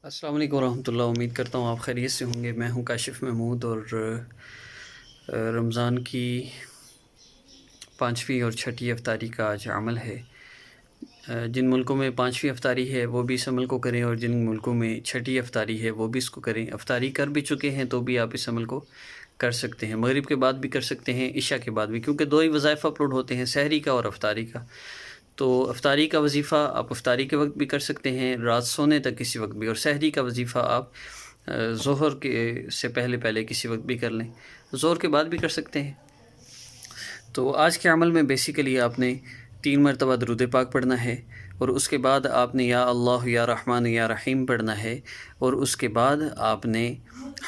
السلام علیکم ورحمۃ اللہ، امید کرتا ہوں آپ خیریت سے ہوں گے۔ میں ہوں کاشف محمود، اور رمضان کی 5ویں اور 6ٹھی افطاری کا آج عمل ہے۔ جن ملکوں میں 5ویں افطاری ہے وہ بھی اس عمل کو کریں، اور جن ملکوں میں 6ٹھی افطاری ہے وہ بھی اس کو کریں۔ افطاری کر بھی چکے ہیں تو بھی آپ اس عمل کو کر سکتے ہیں، مغرب کے بعد بھی کر سکتے ہیں، عشاء کے بعد بھی، کیونکہ 2 ہی وظائف اپلوڈ ہوتے ہیں، سحری کا اور افطاری کا۔ تو افطاری کا وظیفہ آپ افطاری کے وقت بھی کر سکتے ہیں، رات سونے تک کسی وقت بھی، اور سحری کا وظیفہ آپ ظہر کے سے پہلے کسی وقت بھی کر لیں، ظہر کے بعد بھی کر سکتے ہیں۔ تو آج کے عمل میں بیسیکلی آپ نے 3 مرتبہ درود پاک پڑھنا ہے، اور اس کے بعد آپ نے یا اللہ یا رحمان یا رحیم پڑھنا ہے، اور اس کے بعد آپ نے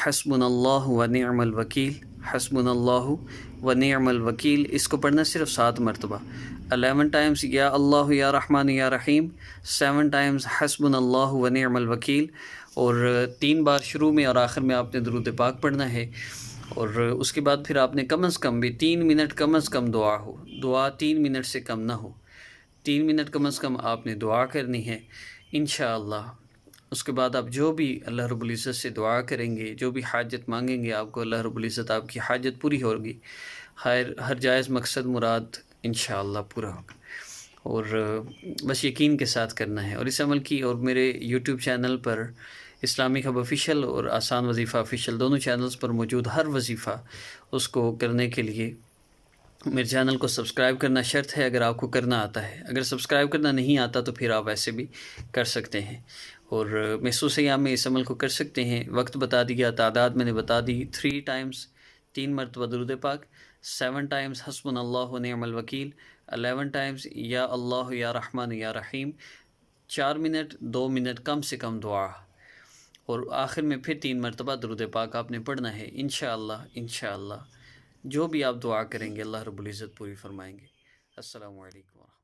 حسبنا اللہ و نعم الوکیل، حسبنا اللہ و نعم الوکیل، اس کو پڑھنا صرف 7 مرتبہ، 11 ٹائمز یا اللہ یا رحمان یا رحیم، 7 ٹائمز حسبنا اللہ و نعم الوکیل، اور 3 بار شروع میں اور آخر میں آپ نے درود پاک پڑھنا ہے۔ اور اس کے بعد پھر آپ نے کم از کم بھی 3 منٹ کم از کم دعا 3 منٹ سے کم نہ ہو، 3 منٹ کم از کم آپ نے دعا کرنی ہے انشاءاللہ۔ اس کے بعد آپ جو بھی اللہ رب العزت سے دعا کریں گے، جو بھی حاجت مانگیں گے، آپ کو اللہ رب العزت آپ کی حاجت پوری ہوگی، ہر جائز مقصد مراد انشاءاللہ پورا ہوگا۔ اور بس یقین کے ساتھ کرنا ہے، اور اس عمل کی، اور میرے یوٹیوب چینل پر اسلامک ہب آفیشیل اور آسان وظیفہ آفیشیل دونوں چینلز پر موجود ہر وظیفہ، اس کو کرنے کے لیے میرے چینل کو سبسکرائب کرنا شرط ہے، اگر آپ کو کرنا آتا ہے۔ اگر سبسکرائب کرنا نہیں آتا تو پھر آپ ایسے بھی کر سکتے ہیں، اور محسوس ایام میں اس عمل کو کر سکتے ہیں۔ وقت بتا دیا، تعداد میں نے بتا دی، 3 ٹائمز 3 مرتبہ درود پاک، 7 ٹائمز حسبنا اللہ و نعم الوکیل، 11 ٹائمز یا اللہ یا رحمان یا رحیم، 4 منٹ 2 منٹ کم سے کم دعا، اور آخر میں پھر 3 مرتبہ درود پاک آپ نے پڑھنا ہے انشاءاللہ۔ جو بھی آپ دعا کریں گے اللہ رب العزت پوری فرمائیں گے۔ السلام علیکم۔